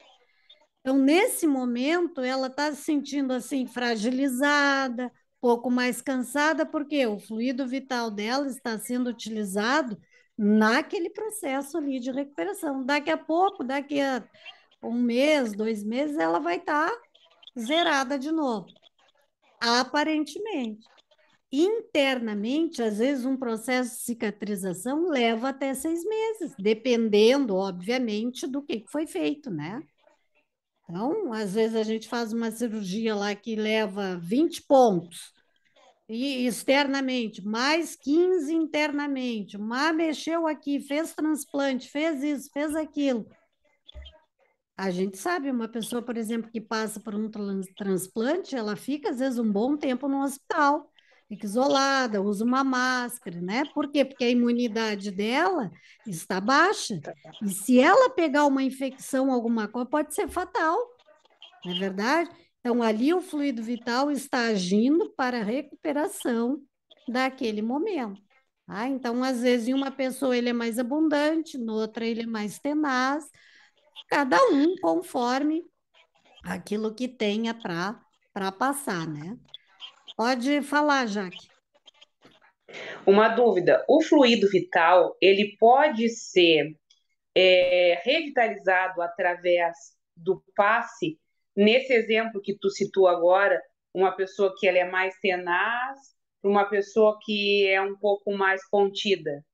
Então, nesse momento, ela está se sentindo assim fragilizada, pouco mais cansada, porque o fluido vital dela está sendo utilizado naquele processo ali de recuperação. Daqui a pouco, daqui a um mês, 2 meses, ela vai estar zerada de novo, aparentemente. Internamente, às vezes, um processo de cicatrização leva até 6 meses, dependendo, obviamente, do que foi feito, né? Então, às vezes a gente faz uma cirurgia lá que leva 20 pontos, e externamente, mais 15 internamente, mas mexeu aqui, fez transplante, fez isso, fez aquilo. A gente sabe, uma pessoa, por exemplo, que passa por um transplante, ela fica, às vezes, um bom tempo no hospital, fica isolada, usa uma máscara, né? Por quê? Porque a imunidade dela está baixa. E se ela pegar uma infecção, alguma coisa, pode ser fatal, não é verdade? Então, ali o fluido vital está agindo para a recuperação daquele momento. Tá? Então, às vezes, em uma pessoa ele é mais abundante, noutra ele é mais tenaz, cada um conforme aquilo que tenha para passar, né? Pode falar, Jaque. Uma dúvida: o fluido vital ele pode ser revitalizado através do passe? Nesse exemplo que tu citou agora, uma pessoa que ela é mais tenaz, uma pessoa que é um pouco mais contida.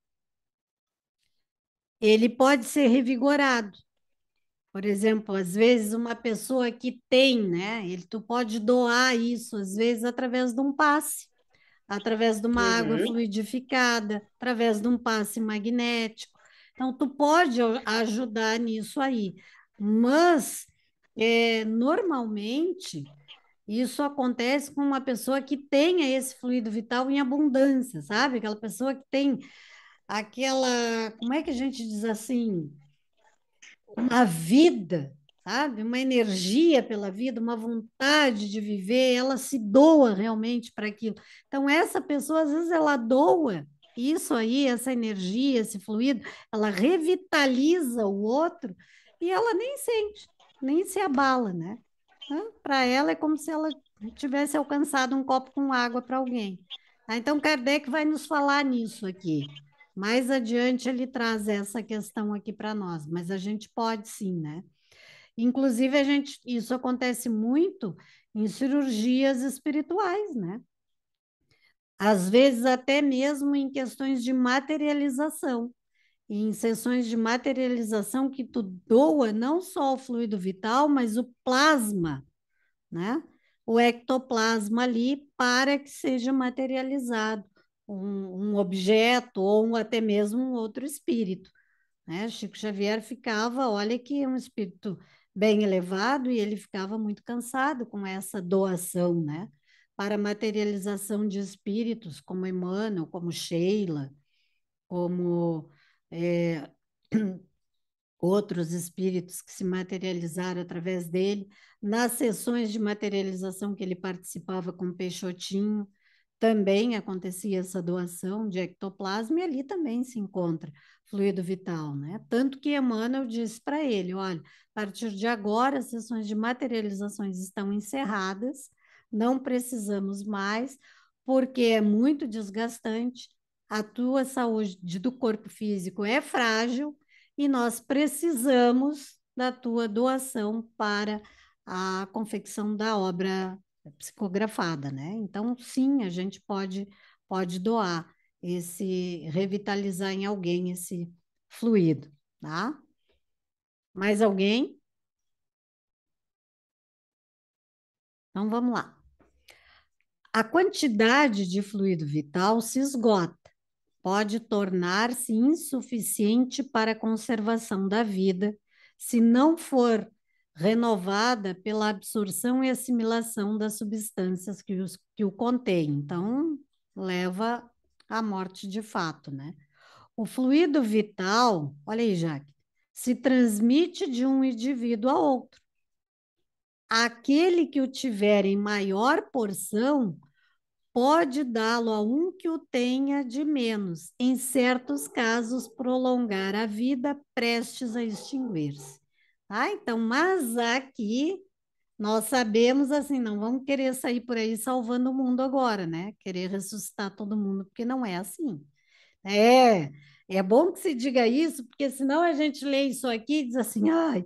Ele pode ser revigorado. Por exemplo, às vezes uma pessoa que tem, né? Tu pode doar isso, às vezes, através de um passe, através de uma água Uhum. fluidificada, através de um passe magnético. Então, tu pode ajudar nisso aí. Mas, normalmente, isso acontece com uma pessoa que tenha esse fluido vital em abundância, sabe? Aquela pessoa que tem aquela, como é que a gente diz assim? Uma vida, sabe? Uma energia pela vida, uma vontade de viver, ela se doa realmente para aquilo. Então, essa pessoa, às vezes, ela doa isso aí, essa energia, esse fluido, ela revitaliza o outro e ela nem sente, nem se abala, né? Para ela é como se ela tivesse alcançado um copo com água para alguém. Então, Kardec vai nos falar nisso aqui. Mais adiante ele traz essa questão aqui para nós, mas a gente pode sim, né? Inclusive, isso acontece muito em cirurgias espirituais, né? Às vezes, até mesmo em questões de materialização. Em sessões de materialização que tu doa não só o fluido vital, mas o plasma, né? O ectoplasma ali para que seja materializado um objeto ou até mesmo um outro espírito, né? Chico Xavier ficava, olha que é um espírito bem elevado e ele ficava muito cansado com essa doação, né? Para materialização de espíritos como Emmanuel, como Sheila, como é, outros espíritos que se materializaram através dele, nas sessões de materialização que ele participava com Peixotinho. também acontecia essa doação de ectoplasma e ali também se encontra fluido vital, né? Tanto que Emmanuel disse para ele, olha, a partir de agora as sessões de materializações estão encerradas, não precisamos mais, porque é muito desgastante, a tua saúde do corpo físico é frágil e nós precisamos da tua doação para a confecção da obra psicografada, né? Então, sim, a gente pode doar revitalizar em alguém esse fluido, tá? Mais alguém? Então, vamos lá. A quantidade de fluido vital se esgota, pode tornar-se insuficiente para a conservação da vida, se não for renovada pela absorção e assimilação das substâncias que o contêm. Então, leva à morte de fato, né? O fluido vital, olha aí, Jaque, se transmite de um indivíduo a outro. Aquele que o tiver em maior porção pode dá-lo a um que o tenha de menos, em certos casos, prolongar a vida prestes a extinguir-se. Tá? Então, mas aqui nós sabemos assim, não vamos querer sair por aí salvando o mundo agora, né? Querer ressuscitar todo mundo, porque não é assim. É, é bom que se diga isso, porque senão a gente lê isso aqui e diz assim, ai,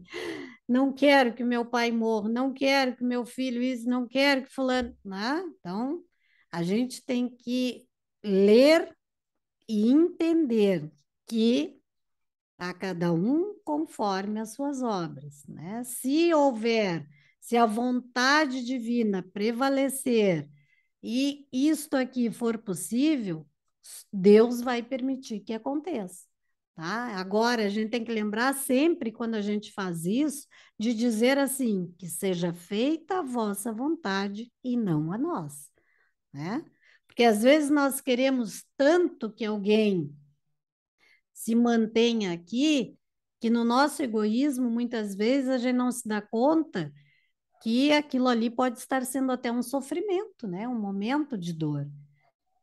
não quero que meu pai morra, não quero que meu filho isso, não quero que fulano, né? Então, a gente tem que ler e entender que a cada um conforme as suas obras, né? Se a vontade divina prevalecer e isto aqui for possível, Deus vai permitir que aconteça. Tá? Agora, a gente tem que lembrar sempre, quando a gente faz isso, de dizer assim: que seja feita a vossa vontade e não a nossa. Né? Porque às vezes nós queremos tanto que alguém se mantenha aqui, que no nosso egoísmo, muitas vezes, a gente não se dá conta que aquilo ali pode estar sendo até um sofrimento, né? Um momento de dor.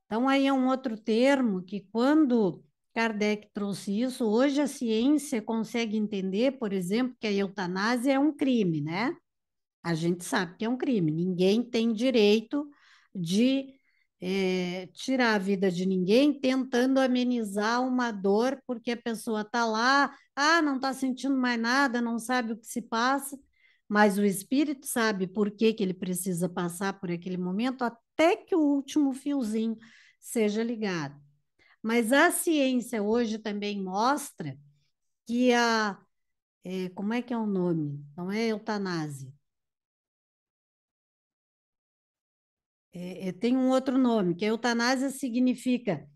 Então, aí é um outro termo que, quando Kardec trouxe isso, hoje a ciência consegue entender, por exemplo, que a eutanásia é um crime, né? A gente sabe que é um crime. Ninguém tem direito de tirar a vida de ninguém tentando amenizar uma dor, porque a pessoa está lá, não está sentindo mais nada, não sabe o que se passa, mas o espírito sabe por que que ele precisa passar por aquele momento até que o último fiozinho seja ligado. Mas a ciência hoje também mostra que como é que é o nome? Não é eutanásia. Tem um outro nome, que a eutanásia significa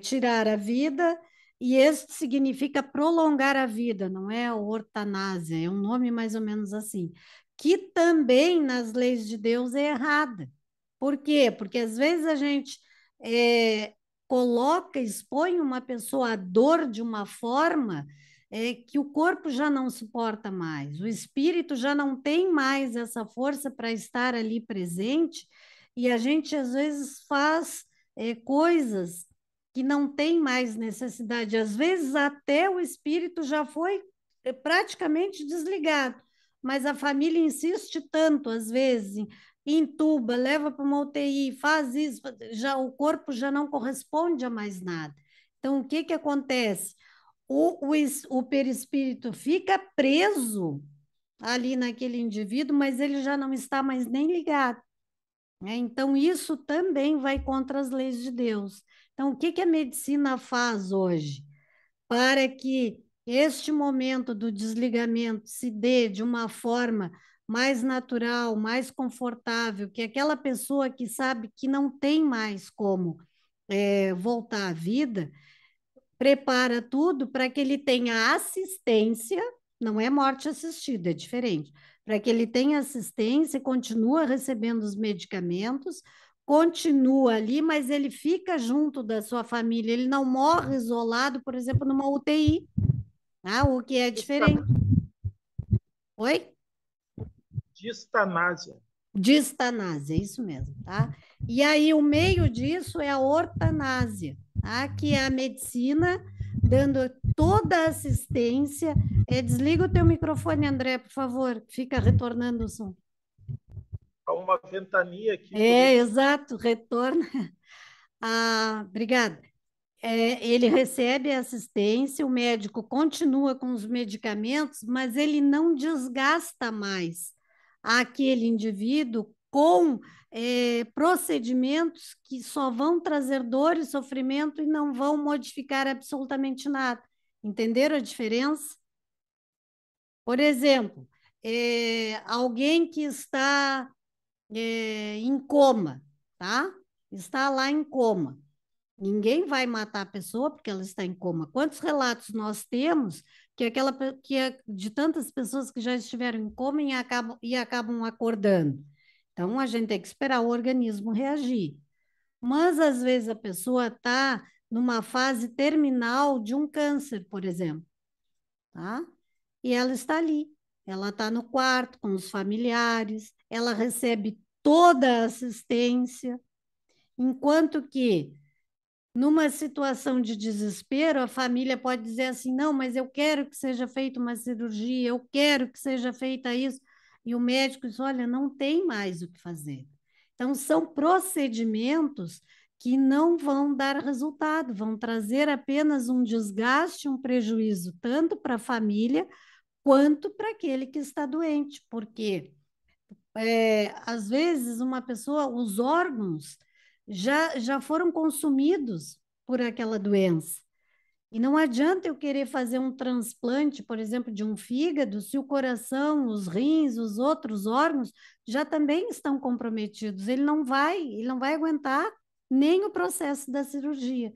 tirar a vida, e este significa prolongar a vida, não é ortanásia, é um nome mais ou menos assim, que também nas leis de Deus é errada. Por quê? Porque às vezes a gente é, expõe uma pessoa à dor de uma forma que o corpo já não suporta mais, o espírito já não tem mais essa força para estar ali presente, e a gente às vezes faz coisas que não tem mais necessidade. Às vezes até o espírito já foi praticamente desligado, mas a família insiste tanto, às vezes, entuba, leva para uma UTI, faz isso, já o corpo já não corresponde a mais nada. Então, o que que acontece? O perispírito fica preso ali naquele indivíduo, mas ele já não está mais nem ligado. Né? Então, isso também vai contra as leis de Deus. Então, o que que a medicina faz hoje? Para que este momento do desligamento se dê de uma forma mais natural, mais confortável, que aquela pessoa que sabe que não tem mais como voltar à vida, prepara tudo para que ele tenha assistência, não é morte assistida, é diferente, para que ele tenha assistência, continua recebendo os medicamentos, continua ali, mas ele fica junto da sua família, ele não morre isolado, por exemplo, numa UTI, tá? O que é diferente. Oi? Distanásia. Distanásia, isso mesmo, tá? E aí o meio disso é a ortanásia, tá? Que é a medicina dando toda a assistência. Desliga o teu microfone, André, por favor, fica retornando o som. Há uma ventania aqui, por É, isso. exato, retorna. Obrigada. Ele recebe assistência, o médico continua com os medicamentos, mas ele não desgasta mais aquele indivíduo com procedimentos que só vão trazer dor e sofrimento e não vão modificar absolutamente nada. Entenderam a diferença? Por exemplo, alguém que está em coma, tá? Está lá em coma. Ninguém vai matar a pessoa porque ela está em coma. Quantos relatos nós temos de tantas pessoas que já estiveram em coma e acabam acordando? Então a gente tem que esperar o organismo reagir. Mas às vezes a pessoa está numa fase terminal de um câncer, por exemplo, tá? E ela está ali. Ela está no quarto com os familiares, ela recebe toda a assistência, enquanto que numa situação de desespero, a família pode dizer assim: não, mas eu quero que seja feita uma cirurgia, eu quero que seja feita isso. E o médico diz: olha, não tem mais o que fazer. Então, são procedimentos que não vão dar resultado, vão trazer apenas um desgaste, um prejuízo, tanto para a família quanto para aquele que está doente, porque às vezes uma pessoa, os órgãos já foram consumidos por aquela doença. E não adianta eu querer fazer um transplante, por exemplo, de um fígado, se o coração, os rins, os outros órgãos já também estão comprometidos. Ele não vai aguentar nem o processo da cirurgia.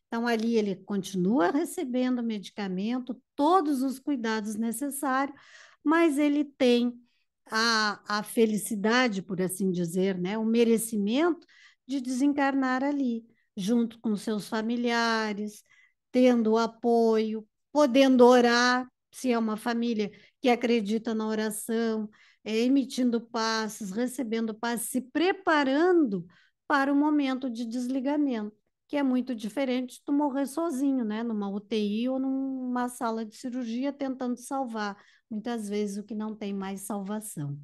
Então, ali ele continua recebendo medicamento, todos os cuidados necessários, mas ele tem a felicidade, por assim dizer, né, o merecimento de desencarnar ali, junto com seus familiares, tendo o apoio, podendo orar, se é uma família que acredita na oração, emitindo passes, recebendo passes, se preparando para o momento de desligamento, que é muito diferente de tu morrer sozinho, né? Numa UTI ou numa sala de cirurgia tentando salvar, muitas vezes o que não tem mais salvação,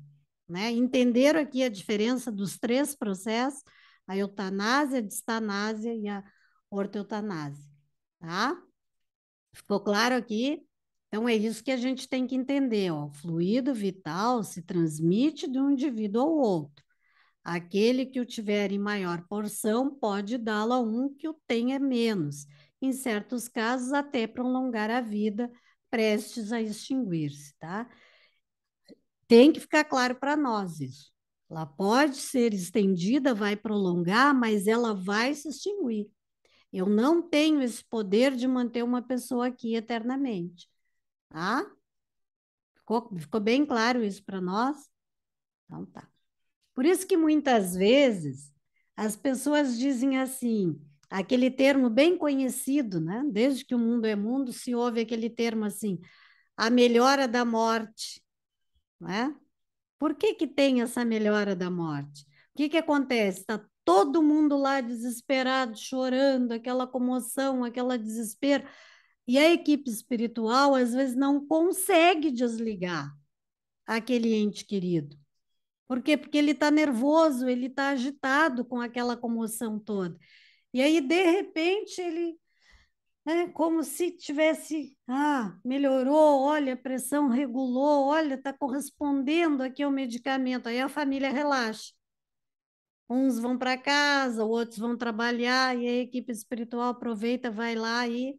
né? Entenderam aqui a diferença dos três processos, a eutanásia, a distanásia e a ortoeutanásia, tá? Ficou claro aqui? Então, é isso que a gente tem que entender, ó. O fluido vital se transmite de um indivíduo ao outro. Aquele que o tiver em maior porção pode dá-lo a um que o tenha menos. Em certos casos, até prolongar a vida prestes a extinguir-se, tá? Tem que ficar claro para nós isso. Ela pode ser estendida, vai prolongar, mas ela vai se extinguir. Eu não tenho esse poder de manter uma pessoa aqui eternamente, tá? Ficou bem claro isso para nós? Então tá. Por isso que muitas vezes as pessoas dizem assim, aquele termo bem conhecido, né? Desde que o mundo é mundo, se ouve aquele termo assim, a melhora da morte, né? Por que que tem essa melhora da morte? O que que acontece? Está todo mundo lá desesperado, chorando, aquela comoção, aquele desespero, e a equipe espiritual às vezes não consegue desligar aquele ente querido. Por quê? Porque ele está nervoso, ele está agitado com aquela comoção toda. E aí, de repente, ele é como se tivesse, melhorou, olha, a pressão regulou, olha, está correspondendo aqui ao medicamento. Aí a família relaxa. Uns vão para casa, outros vão trabalhar, e a equipe espiritual aproveita, vai lá e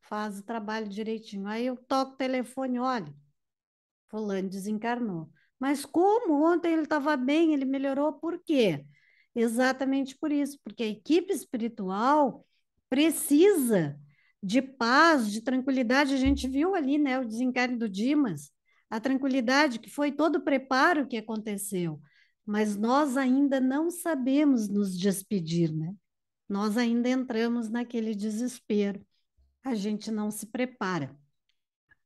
faz o trabalho direitinho. Aí eu toco o telefone, olha, fulano desencarnou. Mas como? Ontem ele estava bem, ele melhorou, por quê? Exatamente por isso, porque a equipe espiritual precisa de paz, de tranquilidade. A gente viu ali, né, o desencarne do Dimas, a tranquilidade que foi todo o preparo que aconteceu. Mas nós ainda não sabemos nos despedir, né? Nós ainda entramos naquele desespero. A gente não se prepara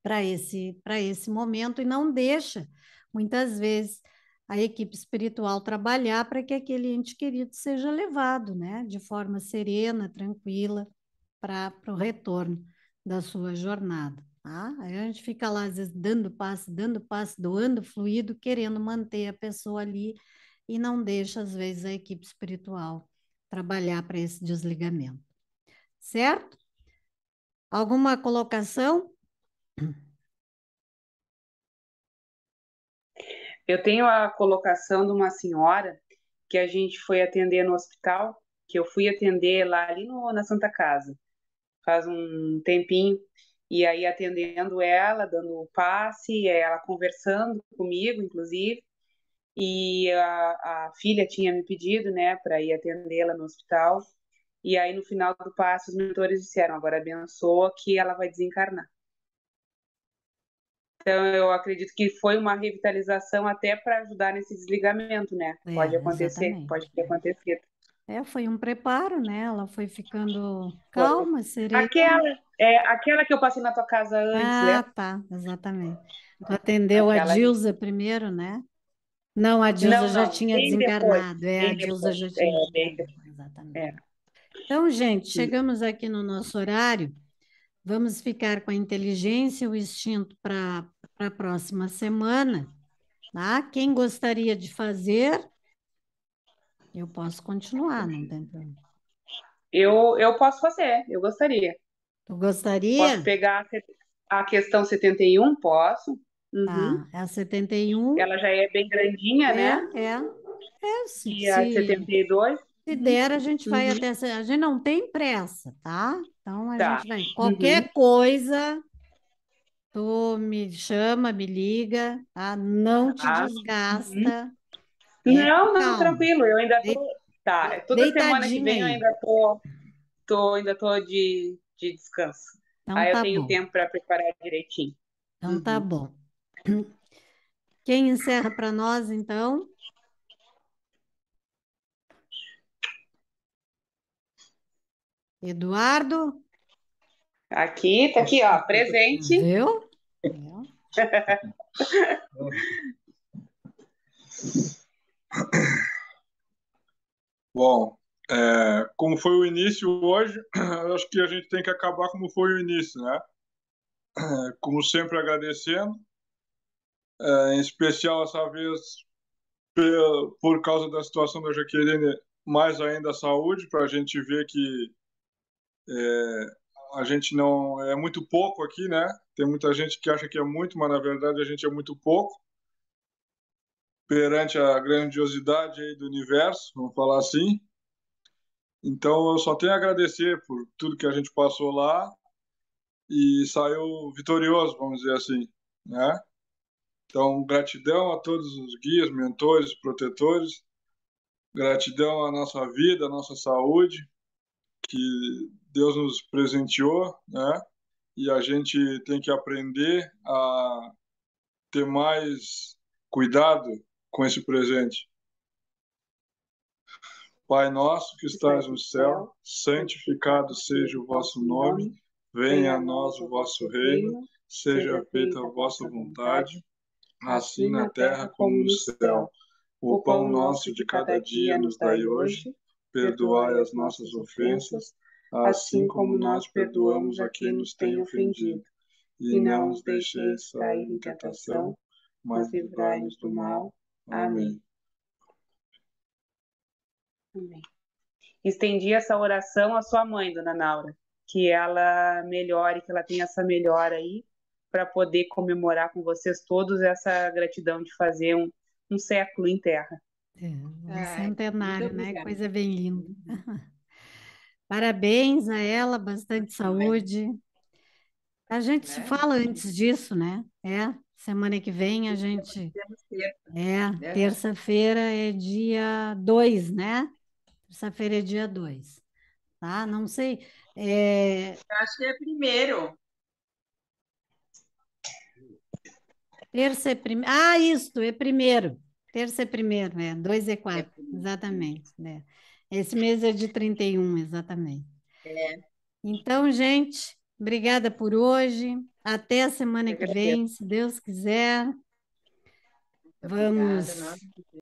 para esse momento e não deixa, muitas vezes, a equipe espiritual trabalhar para que aquele ente querido seja levado, né, de forma serena, tranquila, para o retorno da sua jornada. Tá? Aí a gente fica lá, às vezes, dando passe, doando fluido, querendo manter a pessoa ali e não deixa, às vezes, a equipe espiritual trabalhar para esse desligamento. Certo? Alguma colocação? Eu tenho a colocação de uma senhora que a gente foi atender no hospital, que eu fui atender lá ali na Santa Casa, faz um tempinho, e aí atendendo ela, dando o passe, ela conversando comigo, inclusive, e a filha tinha me pedido, né, para ir atendê-la no hospital, e aí no final do passe os mentores disseram, agora abençoa que ela vai desencarnar. Então, eu acredito que foi uma revitalização até para ajudar nesse desligamento, né? Pode acontecer, pode Exatamente. ter acontecido. Foi um preparo, né? Ela foi ficando Foi. calma, serena. Aquela que eu passei na tua casa antes, Ah, lembra? tá, exatamente. Tu atendeu a Aquela ali. Dilza primeiro, né? Não, a Dilza Não, já não, tinha bem depois, desencarnado. A bem Dilza depois. já É, tinha bem desencarnado, depois. exatamente. É. Então, gente, chegamos aqui no nosso horário. Vamos ficar com a inteligência e o instinto para a próxima semana, tá? Quem gostaria de fazer, eu posso continuar, não tem problema. Eu posso fazer, eu gostaria. Tu Posso gostaria? pegar a questão 71, posso. Uhum. Tá, é a 71. Ela já é bem grandinha, É, né? é. É, se, E a se, 72. se der, a gente vai Uhum. até. A gente não tem pressa, tá? Então a Tá. gente vai. Uhum. Qualquer coisa, tu me chama, me liga, tá? Não te Tá. Uhum. desgasta. É com Não, não, calma. tranquilo. Eu ainda Dei- tô. Tá. Toda semana que Deitadinha vem eu aí. ainda tô de descanso. Então Aí eu tá tenho bom. tempo para preparar direitinho. Então tá Uhum. bom. Quem encerra para nós, então? Eduardo? Aqui, tá aqui, ó, presente. Viu? Viu? Bom, como foi o início hoje, eu acho que a gente tem que acabar como foi o início, né? Como sempre, agradecendo, em especial essa vez por causa da situação da Jaqueline, mais ainda a saúde, para a gente ver que a gente não é muito pouco aqui, né? Tem muita gente que acha que é muito, mas na verdade a gente é muito pouco perante a grandiosidade aí do universo, vamos falar assim. Então eu só tenho a agradecer por tudo que a gente passou lá e saiu vitorioso, vamos dizer assim, né? Então, gratidão a todos os guias, mentores, protetores, gratidão à nossa vida, à nossa saúde, que Deus nos presenteou, né? E a gente tem que aprender a ter mais cuidado com esse presente. Pai nosso que estás no céu, santificado seja o vosso nome, venha a nós o vosso reino, seja feita a vossa vontade, assim na terra como no céu. O pão nosso de cada dia nos dai hoje, perdoai as nossas ofensas, assim como nós perdoamos a quem nos tem ofendido. E não nos deixeis cair em tentação, mas livrai-nos do mal. Amém. Amém. Estendi essa oração à sua mãe, dona Naura, que ela melhore, que ela tenha essa melhora aí, para poder comemorar com vocês todos essa gratidão de fazer um século em terra. Um Ai, muito centenário, né? obrigada. Coisa bem linda. Parabéns a ela, bastante saúde. A gente se fala antes disso, né? Semana que vem a gente. Temos tempo. Terça-feira é dia 2, né? Terça-feira é dia 2, tá? Não sei. Acho que é primeiro. Terça é primeiro. Ah, isso, é primeiro. Terça é primeiro, 2 é 4, primeiro. exatamente, né? Esse mês é de 31, exatamente. É. Então, gente, obrigada por hoje. Até a semana Eu que agradeço. vem, se Deus quiser. Vamos Obrigada, nossa.